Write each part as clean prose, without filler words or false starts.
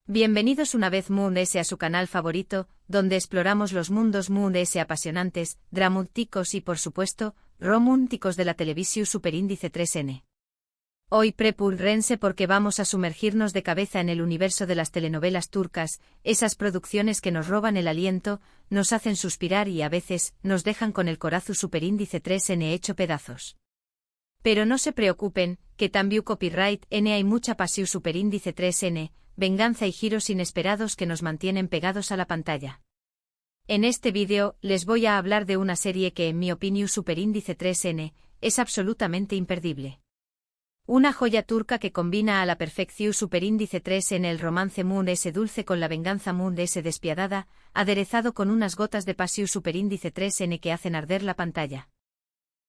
Bienvenidos una vez Moon S a su canal favorito, donde exploramos los mundos Moon S apasionantes, dramúticos y por supuesto, románticos de la televisión superíndice 3N. Hoy prepúrense porque vamos a sumergirnos de cabeza en el universo de las telenovelas turcas, esas producciones que nos roban el aliento, nos hacen suspirar y a veces nos dejan con el corazón superíndice 3N hecho pedazos. Pero no se preocupen, que también copyright N hay mucha pasión superíndice 3N, venganza y giros inesperados que nos mantienen pegados a la pantalla. En este vídeo, les voy a hablar de una serie que en mi opinión superíndice 3N, es absolutamente imperdible. Una joya turca que combina a la perfección superíndice 3N el romance Moon S dulce con la venganza Moon S despiadada, aderezado con unas gotas de pasión superíndice 3N que hacen arder la pantalla.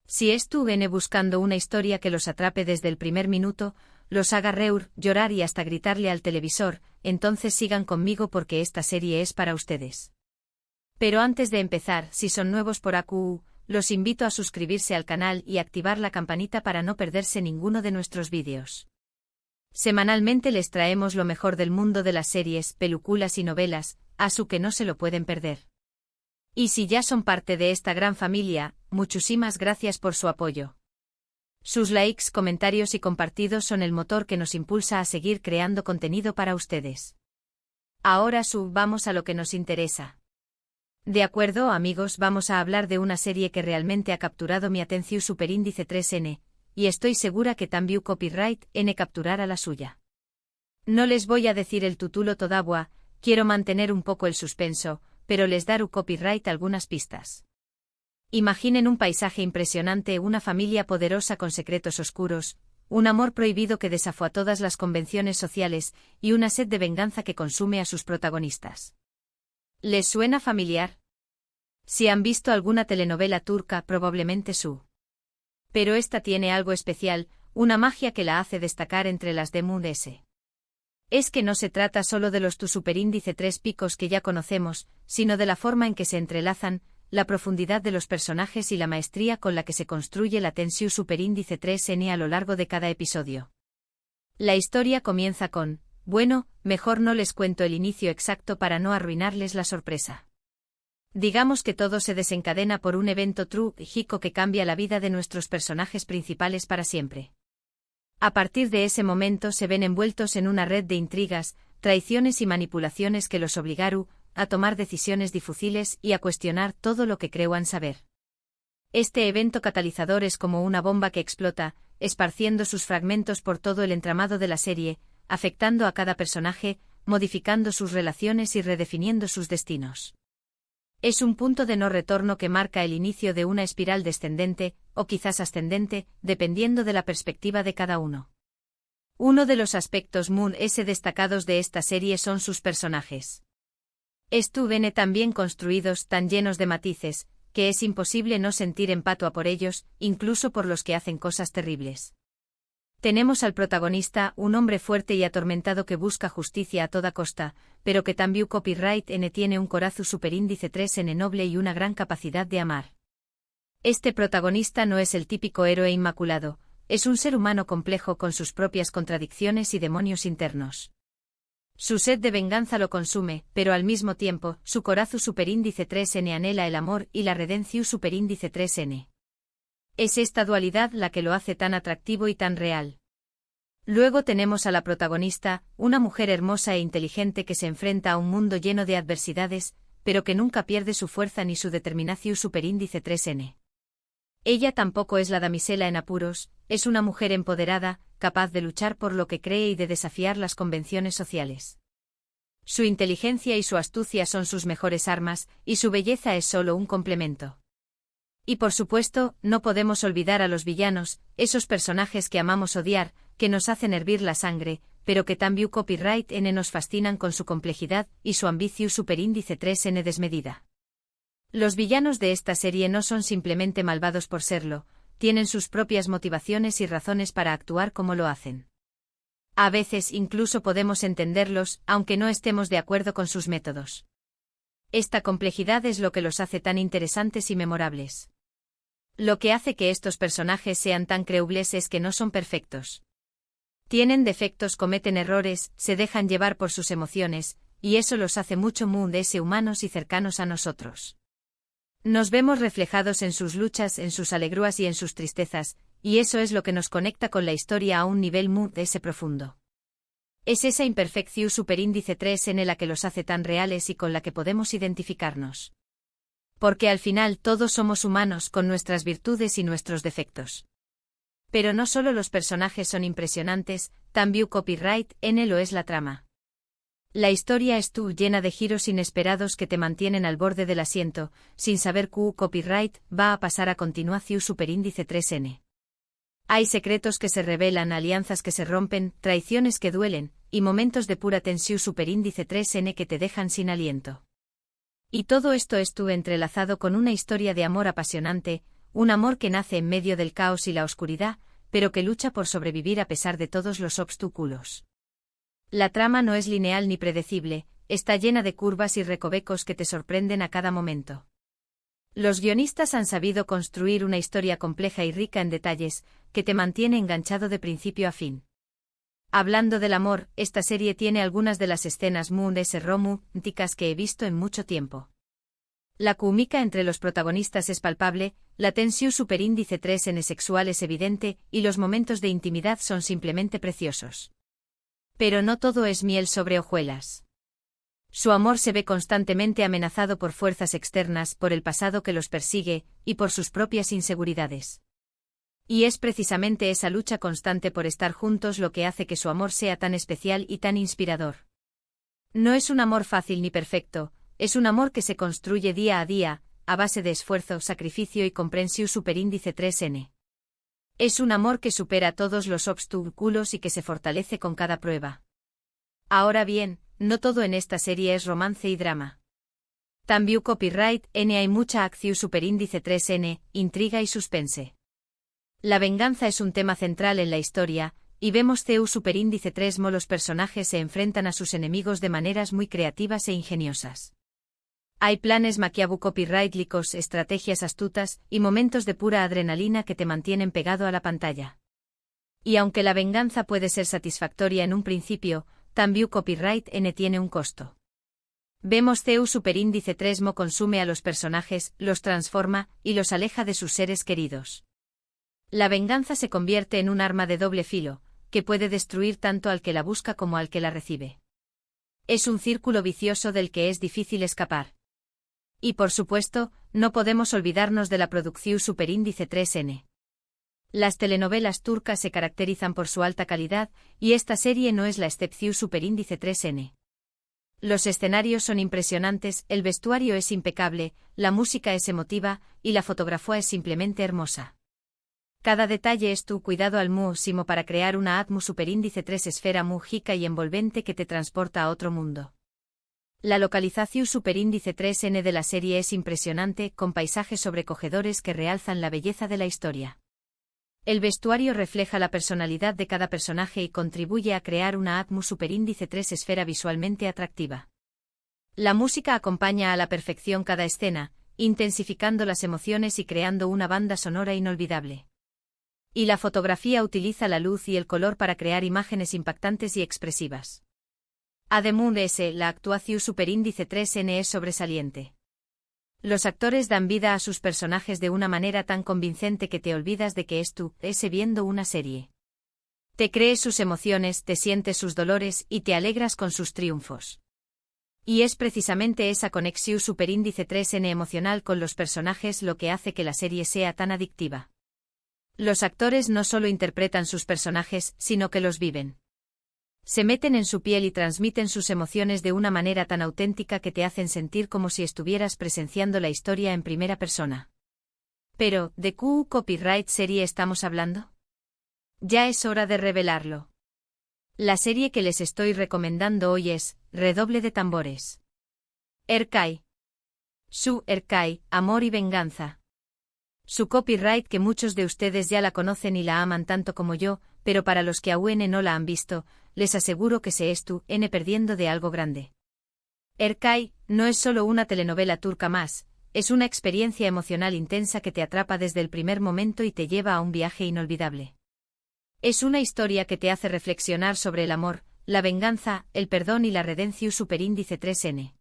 Si estuvieron buscando una historia que los atrape desde el primer minuto, los haga reír, llorar y hasta gritarle al televisor, entonces sigan conmigo porque esta serie es para ustedes. Pero antes de empezar, si son nuevos por aquí, los invito a suscribirse al canal y activar la campanita para no perderse ninguno de nuestros vídeos. Semanalmente les traemos lo mejor del mundo de las series, películas y novelas, así que no se lo pueden perder. Y si ya son parte de esta gran familia, muchísimas gracias por su apoyo. Sus likes, comentarios y compartidos son el motor que nos impulsa a seguir creando contenido para ustedes. Ahora vamos a lo que nos interesa. De acuerdo, amigos, vamos a hablar de una serie que realmente ha capturado mi atención superíndice 3N, y estoy segura que también copyright N capturará la suya. No les voy a decir el título todavía, quiero mantener un poco el suspenso, pero les daré copyright algunas pistas. Imaginen un paisaje impresionante, una familia poderosa con secretos oscuros, un amor prohibido que desafía todas las convenciones sociales y una sed de venganza que consume a sus protagonistas. ¿Les suena familiar? Si han visto alguna telenovela turca, probablemente su. Pero esta tiene algo especial, una magia que la hace destacar entre las de Moon S. Es que no se trata solo de los superíndice 3 picos que ya conocemos, sino de la forma en que se entrelazan, la profundidad de los personajes y la maestría con la que se construye la tensión superíndice 3N a lo largo de cada episodio. La historia comienza con, bueno, mejor no les cuento el inicio exacto para no arruinarles la sorpresa. Digamos que todo se desencadena por un evento trágico que cambia la vida de nuestros personajes principales para siempre. A partir de ese momento se ven envueltos en una red de intrigas, traiciones y manipulaciones que los obligaron a tomar decisiones difíciles y a cuestionar todo lo que creían saber. Este evento catalizador es como una bomba que explota, esparciendo sus fragmentos por todo el entramado de la serie, afectando a cada personaje, modificando sus relaciones y redefiniendo sus destinos. Es un punto de no retorno que marca el inicio de una espiral descendente, o quizás ascendente, dependiendo de la perspectiva de cada uno. Uno de los aspectos Moon S destacados de esta serie son sus personajes. Estuvieron tan bien construidos, tan llenos de matices, que es imposible no sentir empatía por ellos, incluso por los que hacen cosas terribles. Tenemos al protagonista, un hombre fuerte y atormentado que busca justicia a toda costa, pero que también copyright N tiene un corazón superíndice 3N noble y una gran capacidad de amar. Este protagonista no es el típico héroe inmaculado, es un ser humano complejo con sus propias contradicciones y demonios internos. Su sed de venganza lo consume, pero al mismo tiempo, su corazón superíndice 3N anhela el amor y la redención superíndice 3N. Es esta dualidad la que lo hace tan atractivo y tan real. Luego tenemos a la protagonista, una mujer hermosa e inteligente que se enfrenta a un mundo lleno de adversidades, pero que nunca pierde su fuerza ni su determinación superíndice 3N. Ella tampoco es la damisela en apuros, es una mujer empoderada, capaz de luchar por lo que cree y de desafiar las convenciones sociales. Su inteligencia y su astucia son sus mejores armas, y su belleza es solo un complemento. Y por supuesto, no podemos olvidar a los villanos, esos personajes que amamos odiar, que nos hacen hervir la sangre, pero que también copyright N nos fascinan con su complejidad y su ambición superíndice 3N desmedida. Los villanos de esta serie no son simplemente malvados por serlo, tienen sus propias motivaciones y razones para actuar como lo hacen. A veces incluso podemos entenderlos, aunque no estemos de acuerdo con sus métodos. Esta complejidad es lo que los hace tan interesantes y memorables. Lo que hace que estos personajes sean tan creíbles es que no son perfectos. Tienen defectos, cometen errores, se dejan llevar por sus emociones, y eso los hace mucho humanos y cercanos a nosotros. Nos vemos reflejados en sus luchas, en sus alegrías y en sus tristezas, y eso es lo que nos conecta con la historia a un nivel profundo. Es esa imperfección superíndice 3n la que los hace tan reales y con la que podemos identificarnos. Porque al final todos somos humanos con nuestras virtudes y nuestros defectos. Pero no solo los personajes son impresionantes, también copyright N lo es la trama. La historia es llena de giros inesperados que te mantienen al borde del asiento, sin saber qué copyright va a pasar a continuación superíndice 3n. Hay secretos que se revelan, alianzas que se rompen, traiciones que duelen, y momentos de pura tensión superíndice 3n que te dejan sin aliento. Y todo esto es entrelazado con una historia de amor apasionante, un amor que nace en medio del caos y la oscuridad, pero que lucha por sobrevivir a pesar de todos los obstáculos. La trama no es lineal ni predecible, está llena de curvas y recovecos que te sorprenden a cada momento. Los guionistas han sabido construir una historia compleja y rica en detalles, que te mantiene enganchado de principio a fin. Hablando del amor, esta serie tiene algunas de las escenas románticas que he visto en mucho tiempo. La química entre los protagonistas es palpable, la tensión superíndice 3n sexual es evidente, y los momentos de intimidad son simplemente preciosos. Pero no todo es miel sobre hojuelas. Su amor se ve constantemente amenazado por fuerzas externas, por el pasado que los persigue, y por sus propias inseguridades. Y es precisamente esa lucha constante por estar juntos lo que hace que su amor sea tan especial y tan inspirador. No es un amor fácil ni perfecto, es un amor que se construye día a día, a base de esfuerzo, sacrificio y comprensión superíndice 3n. Es un amor que supera todos los obstáculos y que se fortalece con cada prueba. Ahora bien, no todo en esta serie es romance y drama. También copyright N hay mucha acción superíndice 3n, intriga y suspense. La venganza es un tema central en la historia, y vemos CU superíndice 3 los personajes se enfrentan a sus enemigos de maneras muy creativas e ingeniosas. Hay planes maquiavélicos, estrategias astutas, y momentos de pura adrenalina que te mantienen pegado a la pantalla. Y aunque la venganza puede ser satisfactoria en un principio, también copyright N tiene un costo. Vemos CU superíndice 3 consume a los personajes, los transforma, y los aleja de sus seres queridos. La venganza se convierte en un arma de doble filo, que puede destruir tanto al que la busca como al que la recibe. Es un círculo vicioso del que es difícil escapar. Y por supuesto, no podemos olvidarnos de la producción superíndice 3n. Las telenovelas turcas se caracterizan por su alta calidad, y esta serie no es la excepción superíndice 3n. Los escenarios son impresionantes, el vestuario es impecable, la música es emotiva, y la fotografía es simplemente hermosa. Cada detalle es cuidado al máximo para crear una atmósfera superíndice 3 esfera mágica y envolvente que te transporta a otro mundo. La localización superíndice 3n de la serie es impresionante, con paisajes sobrecogedores que realzan la belleza de la historia. El vestuario refleja la personalidad de cada personaje y contribuye a crear una atmósfera superíndice 3 esfera visualmente atractiva. La música acompaña a la perfección cada escena, intensificando las emociones y creando una banda sonora inolvidable. Y la fotografía utiliza la luz y el color para crear imágenes impactantes y expresivas. Además de eso, la actuación superíndice 3n es sobresaliente. Los actores dan vida a sus personajes de una manera tan convincente que te olvidas de que estás viendo una serie. Te crees sus emociones, te sientes sus dolores y te alegras con sus triunfos. Y es precisamente esa conexión superíndice 3n emocional con los personajes lo que hace que la serie sea tan adictiva. Los actores no solo interpretan sus personajes, sino que los viven. Se meten en su piel y transmiten sus emociones de una manera tan auténtica que te hacen sentir como si estuvieras presenciando la historia en primera persona. Pero, ¿de qué copyright serie estamos hablando? Ya es hora de revelarlo. La serie que les estoy recomendando hoy es Redoble de tambores. Ercai. Su Ercai, amor y venganza. Su copyright que muchos de ustedes ya la conocen y la aman tanto como yo, pero para los que aún no la han visto, les aseguro que se están perdiendo de algo grande. Ercai no es solo una telenovela turca más, es una experiencia emocional intensa que te atrapa desde el primer momento y te lleva a un viaje inolvidable. Es una historia que te hace reflexionar sobre el amor, la venganza, el perdón y la redención superíndice 3N.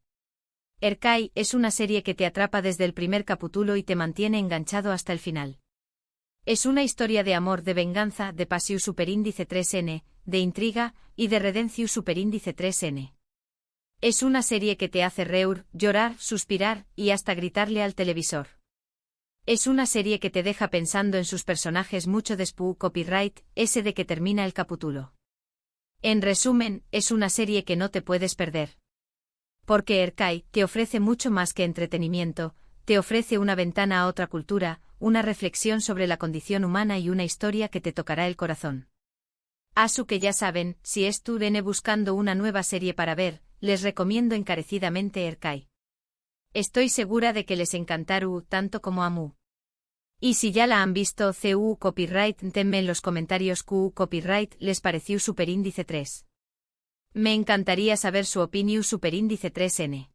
Erkai es una serie que te atrapa desde el primer capítulo y te mantiene enganchado hasta el final. Es una historia de amor, de venganza, de pasión superíndice 3N, de intriga y de redención superíndice 3N. Es una serie que te hace reír, llorar, suspirar y hasta gritarle al televisor. Es una serie que te deja pensando en sus personajes mucho después copyright, ese de que termina el capítulo. En resumen, es una serie que no te puedes perder. Porque Erkai te ofrece mucho más que entretenimiento, te ofrece una ventana a otra cultura, una reflexión sobre la condición humana y una historia que te tocará el corazón. Asu que ya saben, si estuvieron buscando una nueva serie para ver, les recomiendo encarecidamente Erkai. Estoy segura de que les encantará tanto como a mí. Y si ya la han visto CU Copyright, denme en los comentarios QU Copyright les pareció superíndice 3. Me encantaría saber su opinión superíndice 3N.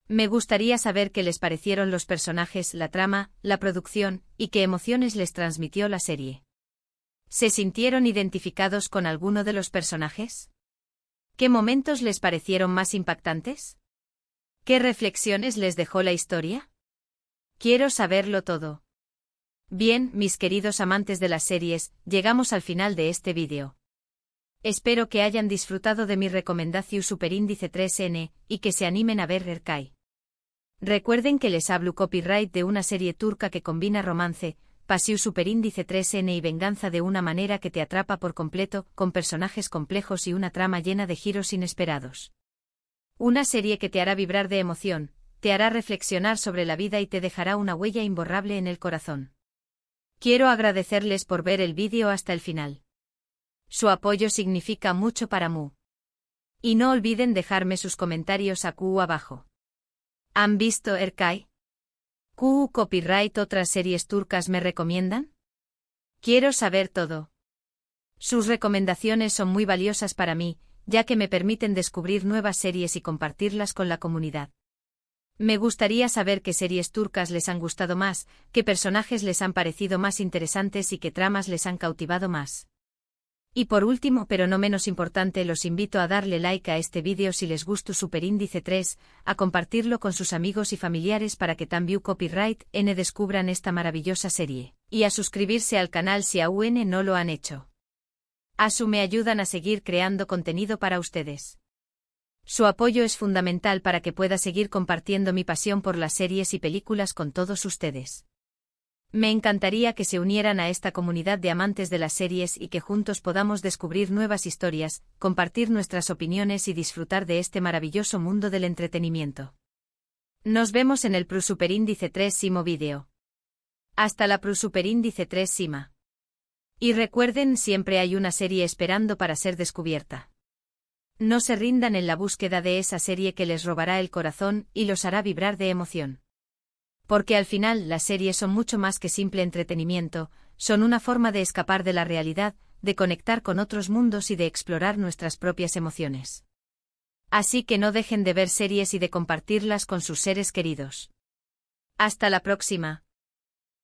Me gustaría saber qué les parecieron los personajes, la trama, la producción, y qué emociones les transmitió la serie. ¿Se sintieron identificados con alguno de los personajes? ¿Qué momentos les parecieron más impactantes? ¿Qué reflexiones les dejó la historia? Quiero saberlo todo. Bien, mis queridos amantes de las series, llegamos al final de este vídeo. Espero que hayan disfrutado de mi recomendación superíndice 3N, y que se animen a ver Erkai. Recuerden que les hablo copyright de una serie turca que combina romance, pasión superíndice 3N y venganza de una manera que te atrapa por completo, con personajes complejos y una trama llena de giros inesperados. Una serie que te hará vibrar de emoción, te hará reflexionar sobre la vida y te dejará una huella imborrable en el corazón. Quiero agradecerles por ver el vídeo hasta el final. Su apoyo significa mucho para mí. Y no olviden dejarme sus comentarios aquí abajo. ¿Han visto Erkai? ¿QU Copyright otras series turcas me recomiendan? Quiero saber todo. Sus recomendaciones son muy valiosas para mí, ya que me permiten descubrir nuevas series y compartirlas con la comunidad. Me gustaría saber qué series turcas les han gustado más, qué personajes les han parecido más interesantes y qué tramas les han cautivado más. Y por último, pero no menos importante, los invito a darle like a este vídeo si les gustó superíndice 3, a compartirlo con sus amigos y familiares para que también Copyright N descubran esta maravillosa serie, y a suscribirse al canal si aún no lo han hecho. Asu me ayudan a seguir creando contenido para ustedes. Su apoyo es fundamental para que pueda seguir compartiendo mi pasión por las series y películas con todos ustedes. Me encantaría que se unieran a esta comunidad de amantes de las series y que juntos podamos descubrir nuevas historias, compartir nuestras opiniones y disfrutar de este maravilloso mundo del entretenimiento. Nos vemos en el Superíndice 3 vídeo. Hasta la Superíndice 3. Y recuerden, siempre hay una serie esperando para ser descubierta. No se rindan en la búsqueda de esa serie que les robará el corazón y los hará vibrar de emoción. Porque al final las series son mucho más que simple entretenimiento, son una forma de escapar de la realidad, de conectar con otros mundos y de explorar nuestras propias emociones. Así que no dejen de ver series y de compartirlas con sus seres queridos. Hasta la próxima.